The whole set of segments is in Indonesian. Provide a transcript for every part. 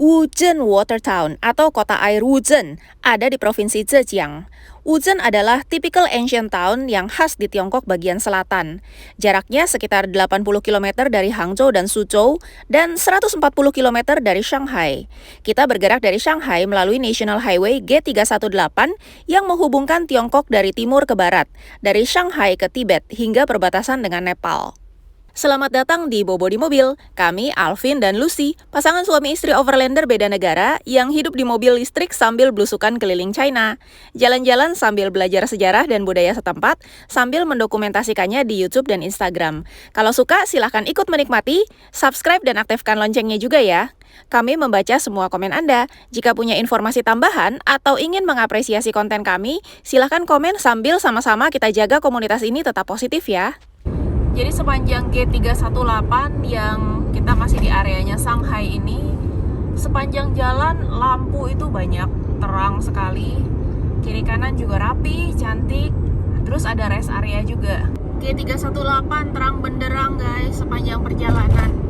Wuzhen Water Town atau kota air Wuzhen ada di provinsi Zhejiang. Wuzhen adalah typical ancient town yang khas di Tiongkok bagian selatan. Jaraknya sekitar 80 km dari Hangzhou dan Suzhou dan 140 km dari Shanghai. Kita bergerak dari Shanghai melalui National Highway G318 yang menghubungkan Tiongkok dari timur ke barat, dari Shanghai ke Tibet hingga perbatasan dengan Nepal. Selamat datang di Bobo di Mobil. Kami, Alvin dan Lucy, pasangan suami istri overlander beda negara yang hidup di mobil listrik sambil belusukan keliling China. Jalan-jalan sambil belajar sejarah dan budaya setempat, sambil mendokumentasikannya di YouTube dan Instagram. Kalau suka, silahkan ikut menikmati, subscribe dan aktifkan loncengnya juga ya. Kami membaca semua komen Anda. Jika punya informasi tambahan atau ingin mengapresiasi konten kami, silahkan komen sambil sama-sama kita jaga komunitas ini tetap positif ya. Jadi sepanjang G318 yang kita masih di areanya Shanghai ini, sepanjang jalan lampu itu banyak, terang sekali. Kiri kanan juga rapi, cantik. Terus ada rest area juga. G318 terang benderang guys sepanjang perjalanan.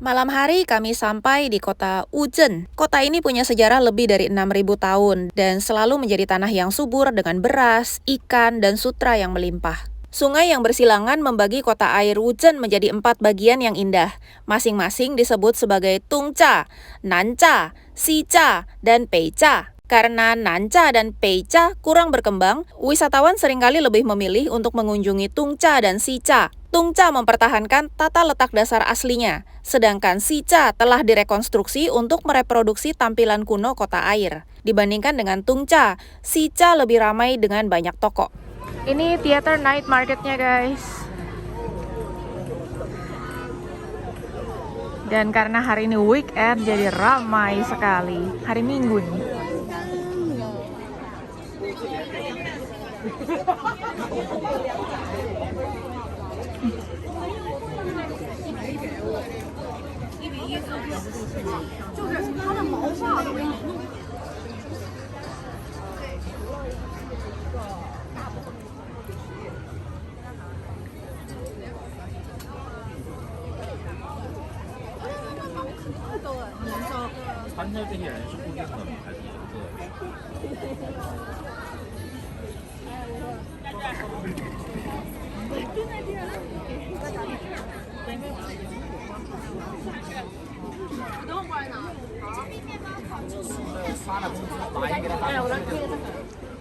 Malam hari kami sampai di kota Wuzhen. Kota ini punya sejarah lebih dari 6.000 tahun dan selalu menjadi tanah yang subur dengan beras, ikan, dan sutra yang melimpah. Sungai yang bersilangan membagi kota air Wuzhen menjadi 4 bagian yang indah. Masing-masing disebut sebagai Tongcha, Nancha, Xicha, dan Peicha. Karena Nancha dan Peicha kurang berkembang, wisatawan seringkali lebih memilih untuk mengunjungi Tongcha dan Xicha. Tongcha mempertahankan tata letak dasar aslinya, sedangkan Xicha telah direkonstruksi untuk mereproduksi tampilan kuno kota air. Dibandingkan dengan Tongcha, Xicha lebih ramai dengan banyak toko. Ini theater night marketnya guys. Dan karena hari ini weekend, jadi ramai sekali. Hari Minggu nih.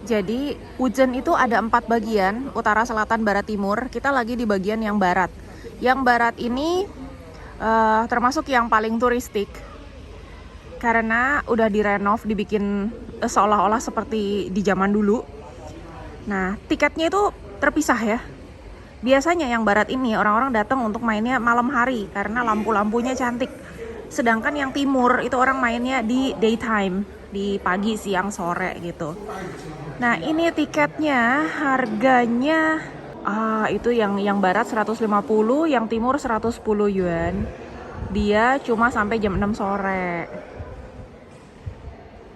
Jadi Wuzhen itu ada 4 bagian, utara, selatan, barat, timur. Kita lagi di bagian yang barat. Yang barat ini termasuk yang paling turistik karena udah direnov, dibikin seolah-olah seperti di zaman dulu. Nah, tiketnya itu terpisah ya. Biasanya yang barat ini orang-orang datang untuk mainnya malam hari karena lampu-lampunya cantik. Sedangkan yang timur itu orang mainnya di daytime, di pagi, siang, sore gitu. Nah, ini tiketnya harganya itu yang barat 150, yang timur 110 yuan. Dia cuma sampai jam 6 sore.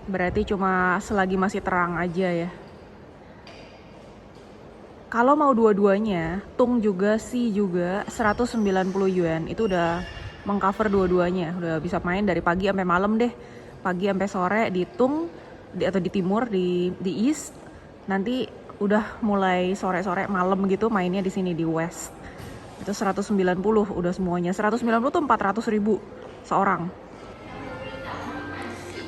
Berarti cuma selagi masih terang aja ya. Kalau mau dua-duanya, Tung juga, Si juga 190 yuan. Itu udah mengcover dua-duanya. Udah bisa main dari pagi sampai malam deh. Pagi sampai sore di Tung atau di timur di East. Nanti udah mulai sore-sore malam gitu mainnya di sini di West. Itu 190 udah semuanya. 190 tuh 400.000 seorang.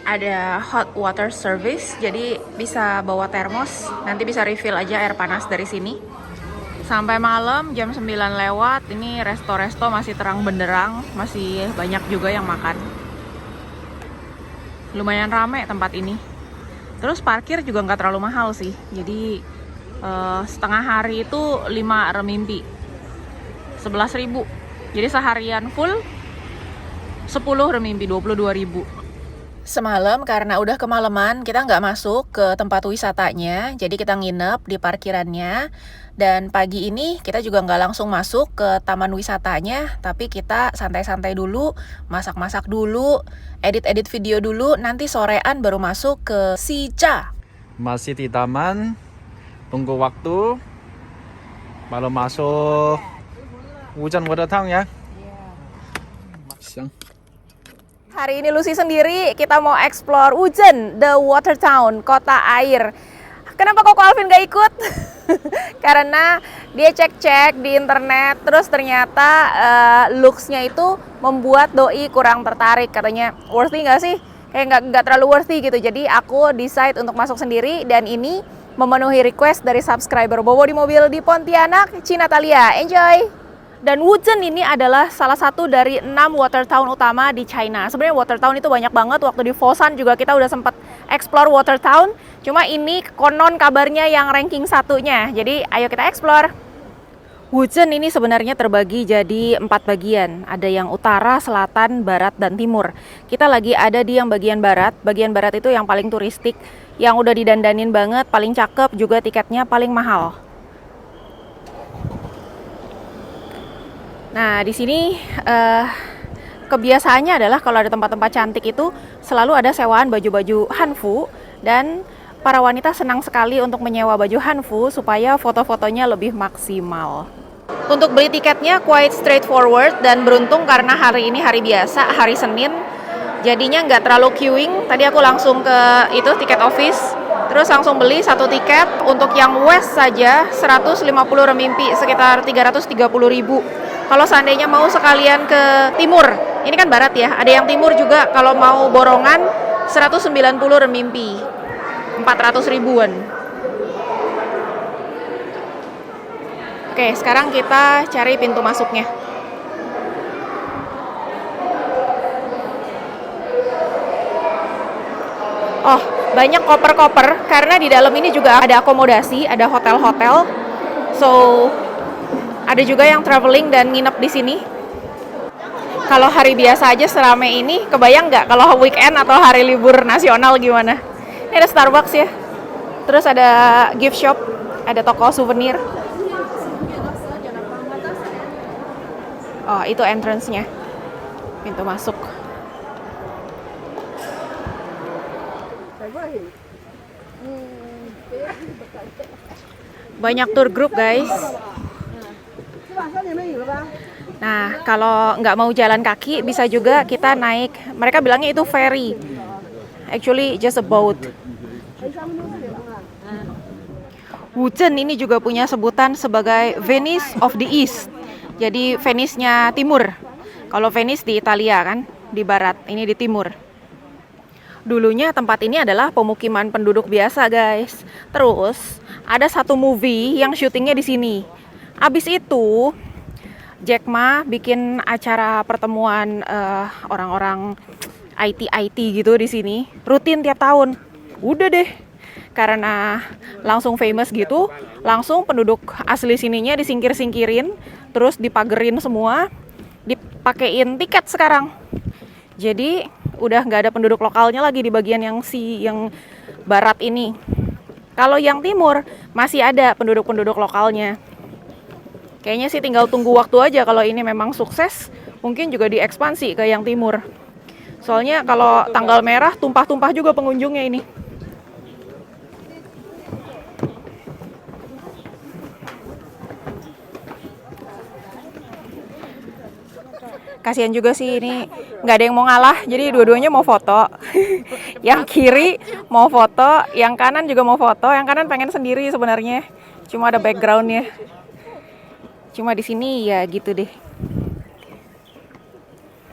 Ada hot water service, jadi bisa bawa termos, nanti bisa refill aja air panas dari sini. Sampai malam jam 9 lewat, ini resto-resto masih terang benderang, masih banyak juga yang makan. Lumayan rame tempat ini. Terus parkir juga nggak terlalu mahal sih, jadi setengah hari itu 5 renminbi, 11.000. Jadi seharian full 10 renminbi, 22.000. Semalam karena udah kemalaman, kita nggak masuk ke tempat wisatanya, jadi kita nginep di parkirannya. Dan pagi ini kita juga nggak langsung masuk ke taman wisatanya, tapi kita santai-santai dulu, masak-masak dulu, edit-edit video dulu, nanti sorean baru masuk ke Sica. Masih di taman, tunggu waktu, baru masuk Wujen Watertown ya. Siang. Hari ini Lucy sendiri, kita mau explore Wujen, the water town, kota air. Kenapa Koko Alvin gak ikut? Karena dia cek-cek di internet, terus ternyata looks-nya itu membuat doi kurang tertarik. Katanya, worthy gak sih? Kayak nggak terlalu worthy gitu. Jadi aku decide untuk masuk sendiri, dan ini memenuhi request dari subscriber Bobo di Mobil di Pontianak, Ci Natalia. Enjoy! Dan Wujen ini adalah salah satu dari 6 water town utama di China. Sebenarnya water town itu banyak banget. Waktu di Fosan juga kita udah sempat explore water town. Cuma ini konon kabarnya yang ranking satunya. Jadi ayo kita explore. Wujen ini sebenarnya terbagi jadi 4 bagian. Ada yang utara, selatan, barat, dan timur. Kita lagi ada di yang bagian barat. Bagian barat itu yang paling turistik, yang udah didandanin banget, paling cakep, juga tiketnya paling mahal. Nah, di sini kebiasaannya adalah kalau ada tempat-tempat cantik itu selalu ada sewaan baju-baju Hanfu, dan para wanita senang sekali untuk menyewa baju Hanfu supaya foto-fotonya lebih maksimal. Untuk beli tiketnya quite straightforward, dan beruntung karena hari ini hari biasa, hari Senin, jadinya nggak terlalu queuing. Tadi aku langsung ke itu tiket office, terus langsung beli satu tiket. Untuk yang west saja 150 renminbi, sekitar 330.000. Kalau seandainya mau sekalian ke timur, ini kan barat ya, ada yang timur juga, kalau mau borongan 190 renminbi, 400 ribuan. Oke, sekarang kita cari pintu masuknya. Oh, banyak koper-koper karena di dalam ini juga ada akomodasi, ada hotel-hotel. So, ada juga yang traveling dan nginep di sini. Kalau hari biasa aja serame ini, kebayang nggak kalau weekend atau hari libur nasional gimana? Ini ada Starbucks ya. Terus ada gift shop, ada toko souvenir. Oh, itu entrance-nya. Pintu masuk. Banyak tour group, guys. Nah, kalau nggak mau jalan kaki, bisa juga kita naik. Mereka bilangnya itu ferry. Actually, just a boat. Wujen ini juga punya sebutan sebagai Venice of the East. Jadi Venice-nya timur. Kalau Venice di Italia kan, di barat. Ini di timur. Dulunya tempat ini adalah pemukiman penduduk biasa, guys. Terus ada satu movie yang syutingnya di sini. Abis itu Jack Ma bikin acara pertemuan orang-orang IT gitu di sini, rutin tiap tahun. Udah deh, karena langsung famous gitu, langsung penduduk asli sininya disingkir-singkirin, terus dipagerin semua, dipakein tiket sekarang. Jadi udah nggak ada penduduk lokalnya lagi di bagian yang barat ini. Kalau yang timur masih ada penduduk-penduduk lokalnya. Kayaknya sih tinggal tunggu waktu aja, kalau ini memang sukses, mungkin juga diekspansi ke yang timur. Soalnya kalau tanggal merah tumpah-tumpah juga pengunjungnya ini. Kasihan juga sih, ini nggak ada yang mau ngalah, jadi dua-duanya mau foto. Yang kiri mau foto, yang kanan juga mau foto. Yang kanan pengen sendiri sebenarnya, cuma ada backgroundnya. Cuma di sini ya gitu deh.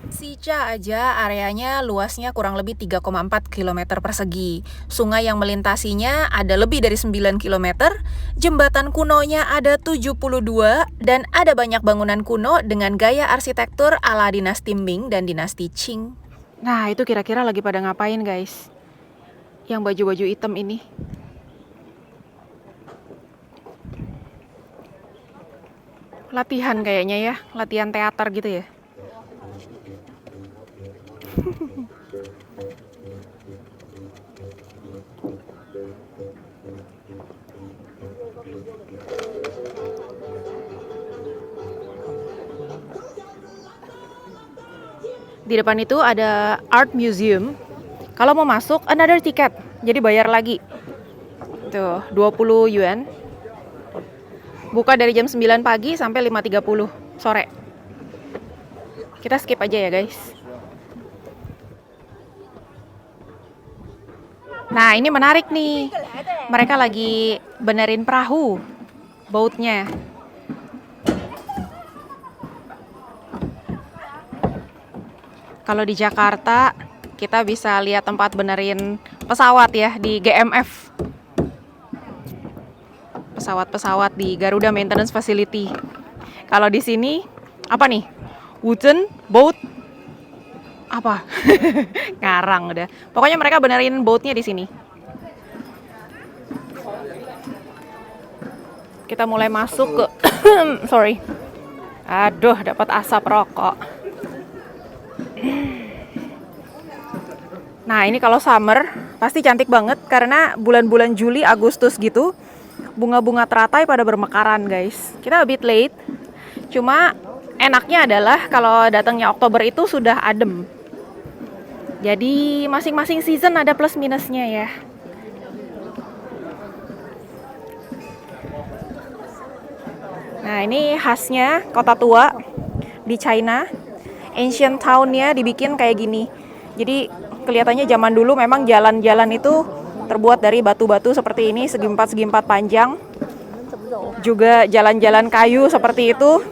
Sica aja areanya luasnya kurang lebih 3,4 km persegi. Sungai yang melintasinya ada lebih dari 9 km. Jembatan kunonya ada 72, dan ada banyak bangunan kuno dengan gaya arsitektur ala dinasti Ming dan dinasti Qing. Nah, itu kira-kira lagi pada ngapain, guys? Yang baju-baju hitam ini. Latihan kayaknya ya, latihan teater gitu ya. Di depan itu ada art museum. Kalau mau masuk, another ticket. Jadi bayar lagi. Tuh, 20 yuan. Buka dari jam 9 pagi sampai 5.30 sore. Kita skip aja ya guys. Nah, ini menarik nih. Mereka lagi benerin perahu, boatnya. Kalau di Jakarta, kita bisa lihat tempat benerin pesawat ya di GMF. Pesawat-pesawat di Garuda Maintenance Facility. Kalau di sini, apa nih? Wooden boat apa? Ngarang udah. Pokoknya mereka benerin boatnya di sini. Kita mulai masuk ke sorry. Aduh, dapat asap rokok. Nah, ini kalau summer pasti cantik banget karena bulan-bulan Juli, Agustus gitu, bunga-bunga teratai pada bermekaran, guys. Kita a bit late. Cuma enaknya adalah kalau datangnya Oktober itu sudah adem. Jadi masing-masing season ada plus minusnya ya. Nah, ini khasnya kota tua di China. Ancient town-nya dibikin kayak gini. Jadi kelihatannya zaman dulu memang jalan-jalan itu terbuat dari batu-batu seperti ini, segi-empat panjang. Juga jalan-jalan kayu seperti itu.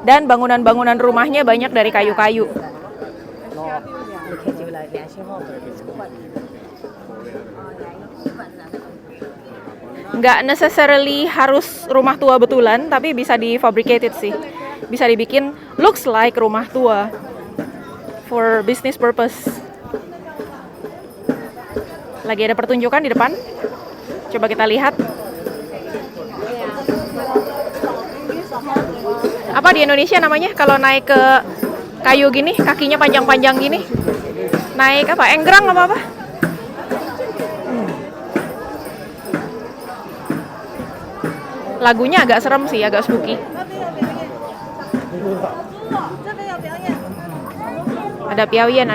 Dan bangunan-bangunan rumahnya banyak dari kayu-kayu. Nggak necessarily harus rumah tua betulan, tapi bisa di-fabricated sih. Bisa dibikin looks like rumah tua for business purpose. Lagi ada pertunjukan di depan. Coba kita lihat. Apa di Indonesia namanya kalau naik ke kayu gini, kakinya panjang-panjang gini? Naik apa? Enggrang apa-apa? Lagunya agak serem sih, agak spooky. Ada piawian.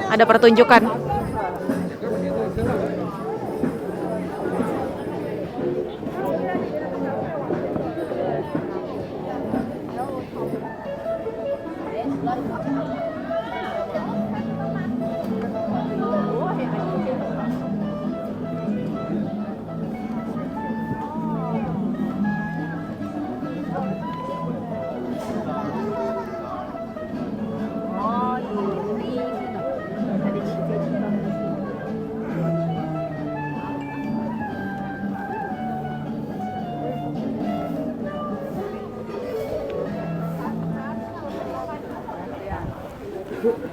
Ada pertunjukan.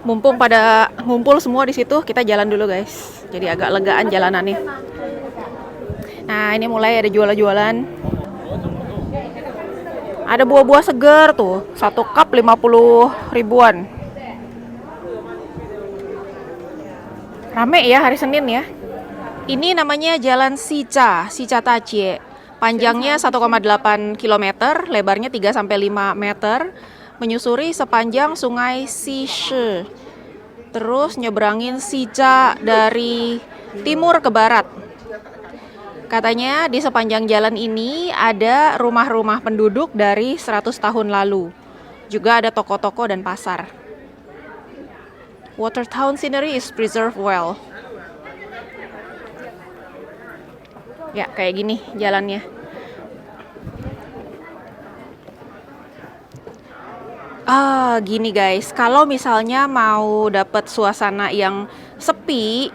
Mumpung pada ngumpul semua di situ, kita jalan dulu guys. Jadi agak legaan jalanannya. Nah, ini mulai ada jualan-jualan. Ada buah-buah segar tuh, 1 cup 50 ribuan. Rame ya hari Senin ya. Ini namanya Jalan Sica Tajie. Panjangnya 1,8 km, lebarnya 3-5 meter. Menyusuri sepanjang sungai Sishi. Terus nyebrangin Sica dari timur ke barat. Katanya di sepanjang jalan ini ada rumah-rumah penduduk dari 100 tahun lalu. Juga ada toko-toko dan pasar. Water town scenery is preserved well. Ya, kayak gini jalannya. Gini guys, kalau misalnya mau dapat suasana yang sepi,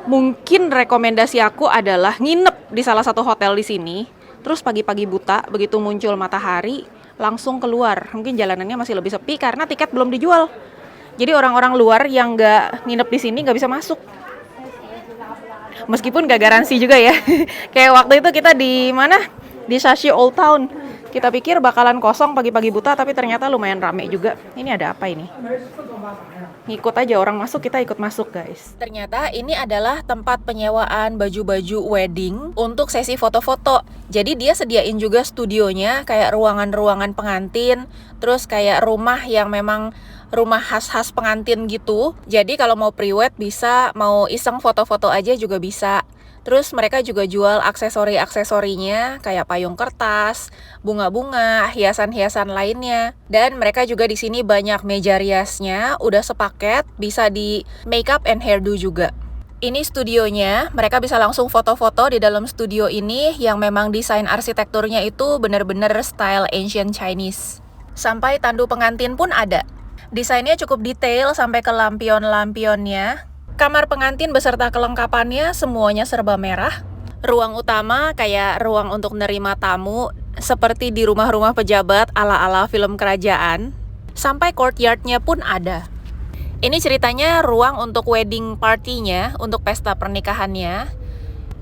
mungkin rekomendasi aku adalah nginep di salah satu hotel di sini. Terus pagi-pagi buta, begitu muncul matahari, langsung keluar. Mungkin jalanannya masih lebih sepi karena tiket belum dijual. Jadi orang-orang luar yang nggak nginep di sini nggak bisa masuk. Meskipun nggak garansi juga ya. Kayak waktu itu kita di mana? Di Shashi Old Town. Kita pikir bakalan kosong pagi-pagi buta, tapi ternyata lumayan rame juga. Ini ada apa ini? Ngikut aja orang masuk, kita ikut masuk guys. Ternyata ini adalah tempat penyewaan baju-baju wedding untuk sesi foto-foto. Jadi dia sediain juga studionya, kayak ruangan-ruangan pengantin, terus kayak rumah yang memang rumah khas-khas pengantin gitu. Jadi kalau mau pre-wed bisa, mau iseng foto-foto aja juga bisa. Terus mereka juga jual aksesori-aksesorinya kayak payung kertas, bunga-bunga, hiasan-hiasan lainnya. Dan mereka juga di sini banyak meja riasnya, udah sepaket, bisa di makeup and hairdo juga. Ini studionya, mereka bisa langsung foto-foto di dalam studio ini yang memang desain arsitekturnya itu bener-bener style ancient Chinese. Sampai tandu pengantin pun ada. Desainnya cukup detail sampai ke lampion-lampionnya. Kamar pengantin beserta kelengkapannya semuanya serba merah. Ruang utama kayak ruang untuk menerima tamu, seperti di rumah-rumah pejabat ala-ala film kerajaan. Sampai courtyardnya pun ada. Ini ceritanya ruang untuk wedding party-nya, untuk pesta pernikahannya.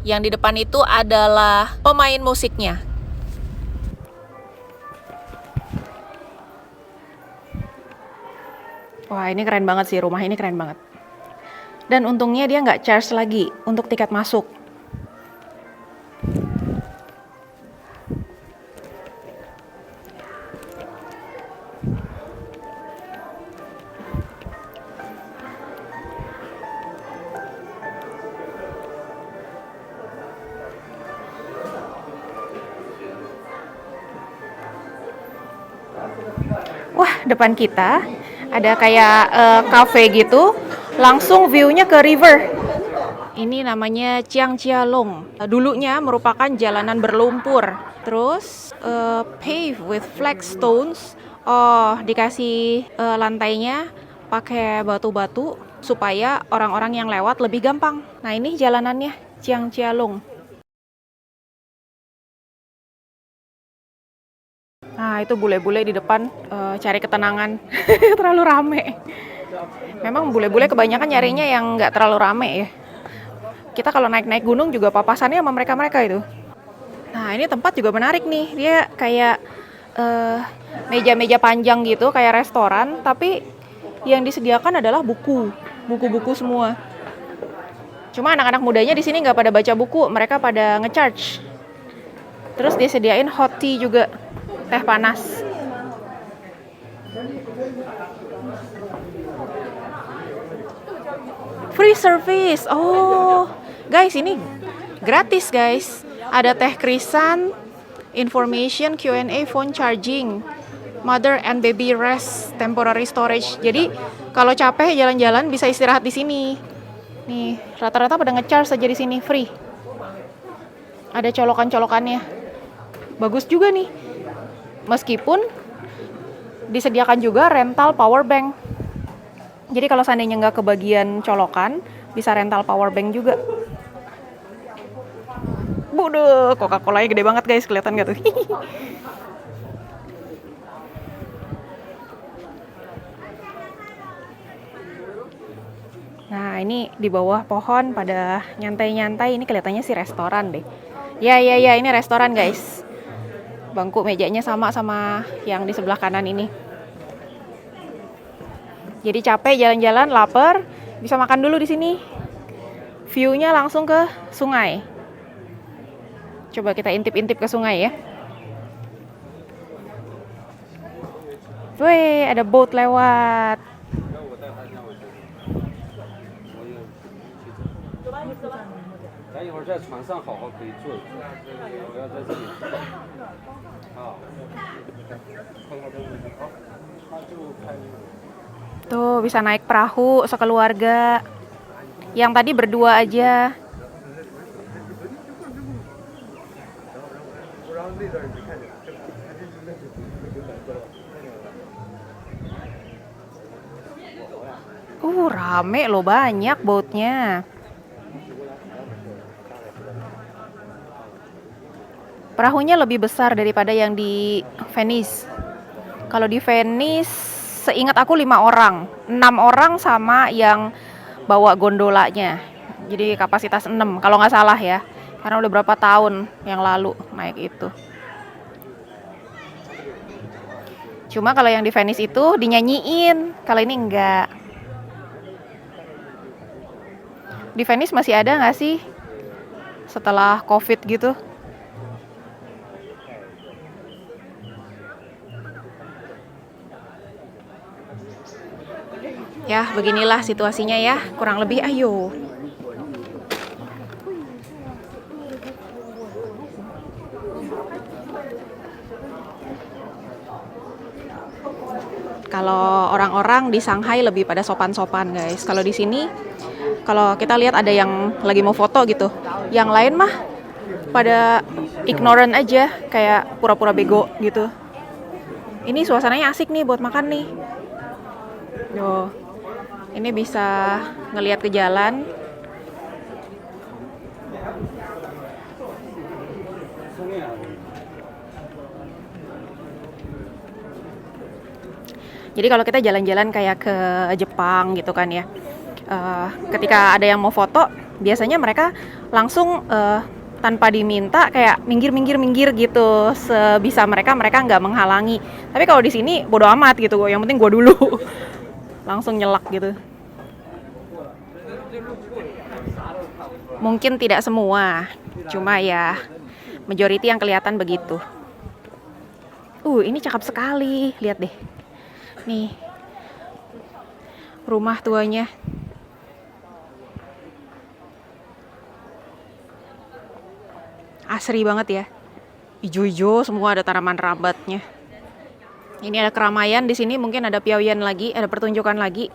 Yang di depan itu adalah pemain musiknya. Wah, ini keren banget sih, rumah ini keren banget. Dan untungnya dia nggak charge lagi untuk tiket masuk. Wah, depan kita ada kayak cafe gitu, langsung view-nya ke river. Ini namanya Jiangjialong. Dulunya merupakan jalanan berlumpur. Terus paved with flagstones. Oh, dikasih lantainya pakai batu-batu supaya orang-orang yang lewat lebih gampang. Nah, ini jalanannya Jiangjialong. Nah, itu bule-bule di depan cari ketenangan. Terlalu rame. Memang bule-bule kebanyakan nyarinya yang nggak terlalu rame ya. Kita kalau naik-naik gunung juga papasannya sama mereka-mereka itu. Nah, ini tempat juga menarik nih. Dia kayak meja-meja panjang gitu, kayak restoran. Tapi yang disediakan adalah buku. Buku-buku semua. Cuma anak-anak mudanya di sini nggak pada baca buku. Mereka pada nge-charge. Terus disediain hot tea juga. Teh panas. Free service. Oh, guys, ini gratis guys. Ada teh krisan, information, Q&A, phone charging, mother and baby rest, temporary storage. Jadi kalau capek jalan-jalan bisa istirahat di sini. Nih, rata-rata pada nge-charge saja di sini free. Ada colokan-colokannya. Bagus juga nih. Meskipun disediakan juga rental power bank. Jadi kalau seandainya nggak kebagian colokan, bisa rental power bank juga. Buduh, Coca-Colanya gede banget guys, kelihatan nggak tuh? Nah, ini di bawah pohon pada nyantai-nyantai, ini kelihatannya sih restoran deh. Ya, ini restoran guys. Bangku mejanya sama yang di sebelah kanan ini. Jadi capek jalan-jalan, lapar, bisa makan dulu di sini. View-nya langsung ke sungai. Coba kita intip-intip ke sungai ya. Wih, ada boat lewat. Tuh, bisa naik perahu sekeluarga. Yang tadi berdua aja. Rame loh, banyak boatnya. Perahunya lebih besar daripada yang di Venice. Kalau di Venice, seingat aku 5 orang. 6 orang sama yang bawa gondolanya. Jadi kapasitas 6, kalau nggak salah ya. Karena udah berapa tahun yang lalu naik itu. Cuma kalau yang di Venice itu dinyanyiin, kalau ini enggak. Di Venice masih ada nggak sih setelah COVID gitu? Ya, beginilah situasinya ya, kurang lebih. Ayo. Kalau orang-orang di Shanghai lebih pada sopan-sopan, guys. Kalau di sini, kalau kita lihat ada yang lagi mau foto gitu, yang lain mah pada ignorant aja, kayak pura-pura bego gitu. Ini suasananya asik nih buat makan nih. Yo, ini bisa ngelihat ke jalan. Jadi kalau kita jalan-jalan kayak ke Jepang gitu kan ya, ketika ada yang mau foto, biasanya mereka langsung tanpa diminta kayak minggir gitu, sebisa mereka nggak menghalangi. Tapi kalau di sini bodo amat gitu, yang penting gua dulu, langsung nyelak gitu. Mungkin tidak semua, cuma ya majority yang kelihatan begitu. Ini cakep sekali, lihat deh. Nih, rumah tuanya. Asri banget ya. Ijo-ijo semua, ada tanaman rambatnya. Ini ada keramaian di sini, mungkin ada piaoyan lagi, ada pertunjukan lagi.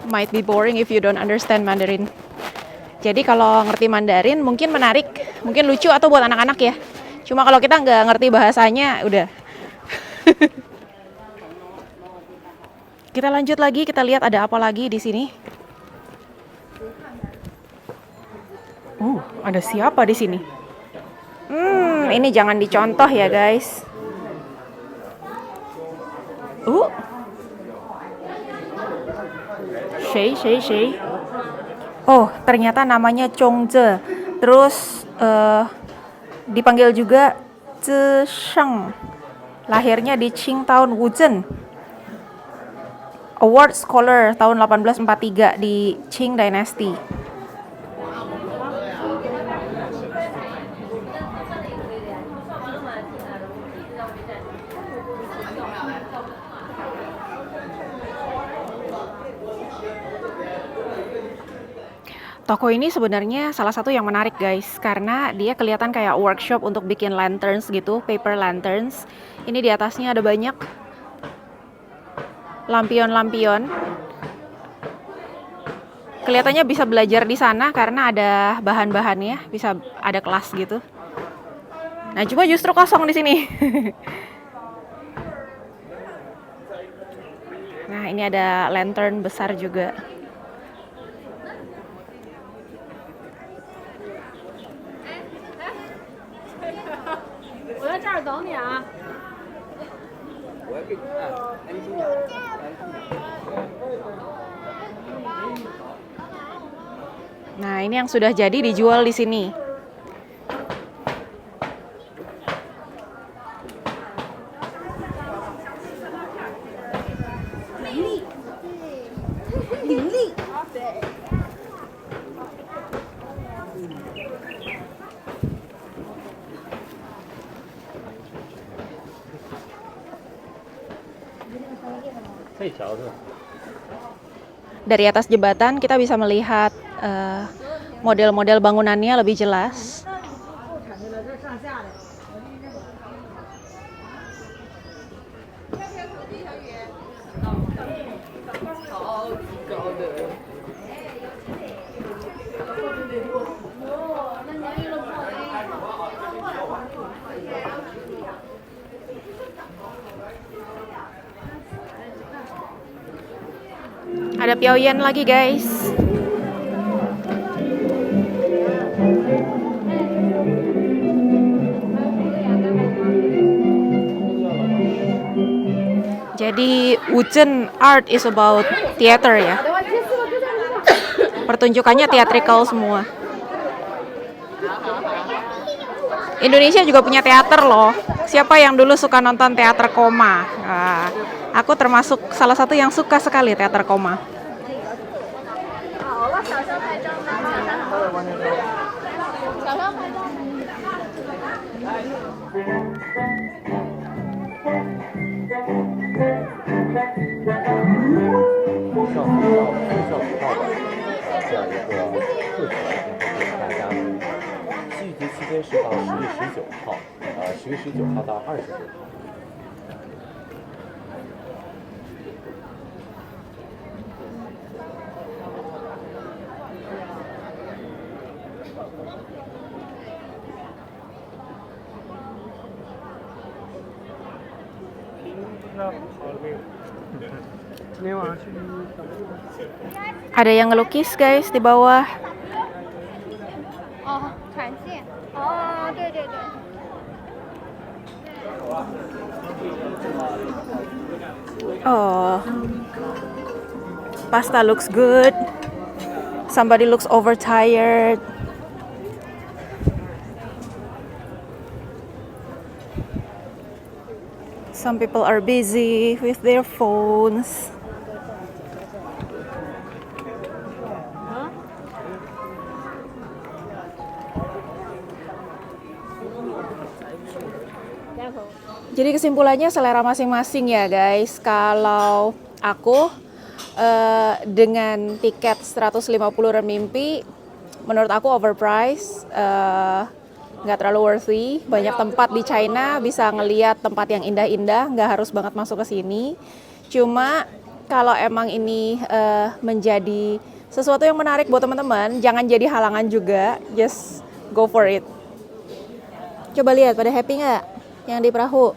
Might be boring if you don't understand Mandarin. Jadi kalau ngerti Mandarin mungkin menarik, mungkin lucu atau buat anak-anak ya. Cuma kalau kita nggak ngerti bahasanya, udah. Kita lanjut lagi, kita lihat ada apa lagi di sini. Ada siapa di sini? Ini jangan dicontoh ya guys. Shei. Oh, ternyata namanya Chongzhe. Terus dipanggil juga Zhi Sheng. Lahirnya di Qingtown Wuzhen. Award Scholar tahun 1843 di Qing Dynasty. Toko ini sebenarnya salah satu yang menarik guys, karena dia kelihatan kayak workshop untuk bikin lanterns gitu, paper lanterns. Ini di atasnya ada banyak lampion-lampion. Kelihatannya bisa belajar di sana karena ada bahan-bahannya, bisa ada kelas gitu. Nah, cuma justru kosong di sini. Nah, ini ada lantern besar juga. Nah, ini yang sudah jadi dijual di sini. Dari atas jembatan kita bisa melihat model-model bangunannya lebih jelas. Ada Piaoyan lagi, guys. Jadi Wuzhen art is about theater ya. Pertunjukannya theatrical semua. Indonesia juga punya teater loh. Siapa yang dulu suka nonton teater koma? Nah, aku termasuk salah satu yang suka sekali teater koma. Ada yang ngelukis guys di bawah. Oh, 船线。哦，对对对。 Oh, pasta looks good. Somebody looks overtired. Some people are busy with their phones. Jadi kesimpulannya selera masing-masing ya guys. Kalau aku dengan tiket 150 renminbi, menurut aku overpriced, nggak terlalu worthy. Banyak tempat di China bisa ngeliat tempat yang indah-indah, nggak harus banget masuk ke sini. Cuma kalau emang ini menjadi sesuatu yang menarik buat teman-teman, jangan jadi halangan juga. Just go for it. Coba lihat pada happy nggak yang di perahu?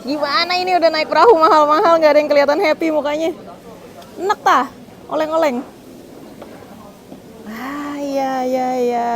Gimana ini udah naik perahu mahal-mahal nggak ada yang kelihatan happy mukanya. Enak tah, oleng-oleng. Ah iya iya iya.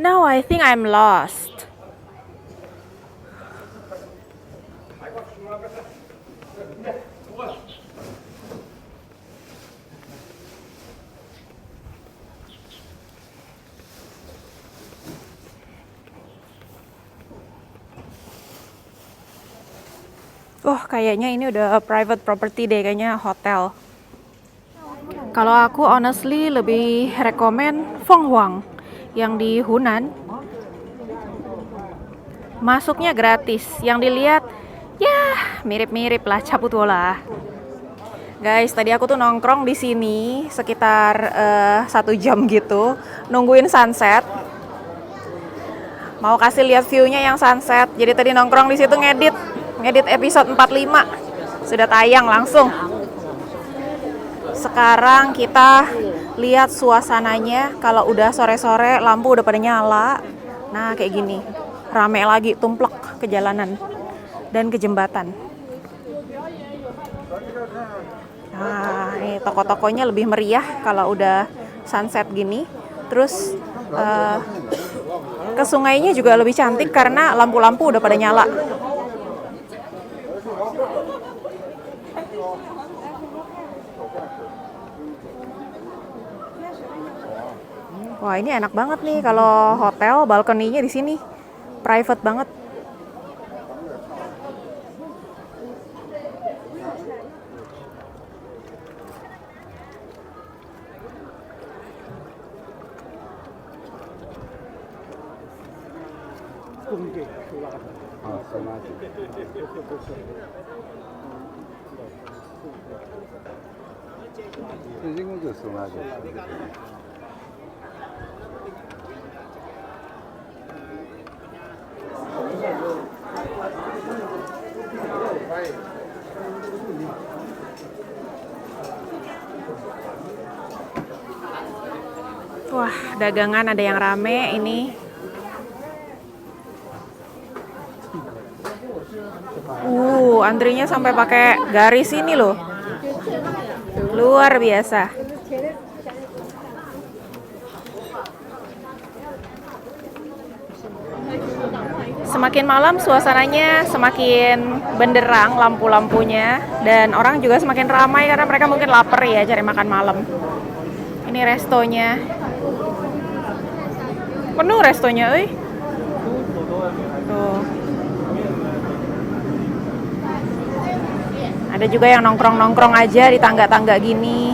Now I think I'm lost. Kayaknya ini udah private property deh, kayaknya hotel. Kalau aku honestly lebih rekomen Fenghuang. yang di Hunan. Masuknya gratis. Yang dilihat ya mirip-mirip lah, cabut bola. Guys, tadi aku tuh nongkrong di sini sekitar 1 jam gitu, nungguin sunset. Mau kasih lihat view-nya yang sunset. Jadi tadi nongkrong di situ ngedit episode 45. Sudah tayang langsung. Sekarang kita lihat suasananya kalau udah sore-sore, lampu udah pada nyala. Nah, kayak gini. Rame lagi, tumplek ke jalanan dan ke jembatan. Nah, ini toko-tokonya lebih meriah kalau udah sunset gini. Terus ke sungainya juga lebih cantik karena lampu-lampu udah pada nyala. Wah, ini enak banget nih kalau hotel, balkoninya di sini. Private banget. Wah, dagangan ada yang rame ini. Antrinya sampai pakai garis ini loh. Luar biasa. Semakin malam suasananya semakin benderang lampu-lampunya, dan orang juga semakin ramai karena mereka mungkin lapar ya cari makan malam. Ini restonya. Penuh restonya, euy. Tuh. Ada juga yang nongkrong-nongkrong aja di tangga-tangga gini.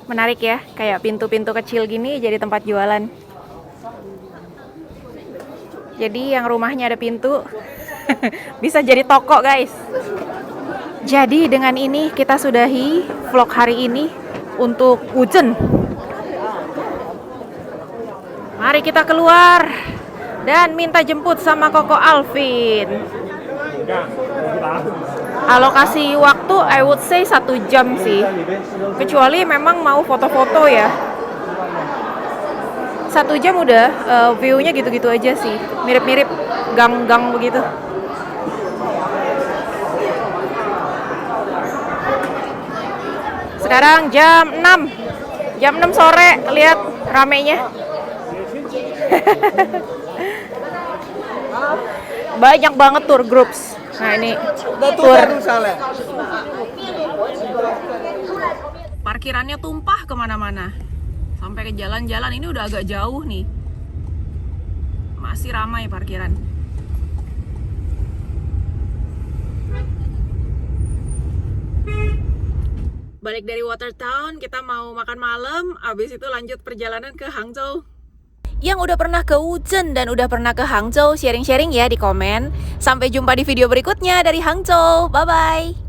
Menarik ya, kayak pintu-pintu kecil gini jadi tempat jualan. Jadi yang rumahnya ada pintu bisa jadi toko, guys. Jadi dengan ini kita sudahi vlog hari ini untuk Wuzhen. Mari kita keluar dan minta jemput sama Koko Alvin. Alokasi waktu I would say 1 jam sih. Kecuali memang mau foto-foto ya. 1 jam udah, view-nya gitu-gitu aja sih. Mirip-mirip gang-gang begitu. Sekarang jam 6. Jam 6 sore, lihat ramenya. Banyak banget tour groups. Nah, ini tour. Parkirannya tumpah kemana-mana. Sampai ke jalan-jalan, ini udah agak jauh nih. Masih ramai parkiran. Balik dari Watertown, kita mau makan malam, abis itu lanjut perjalanan ke Hangzhou. Yang udah pernah ke Wuzhen dan udah pernah ke Hangzhou, sharing-sharing ya di komen. Sampai jumpa di video berikutnya dari Hangzhou. Bye-bye!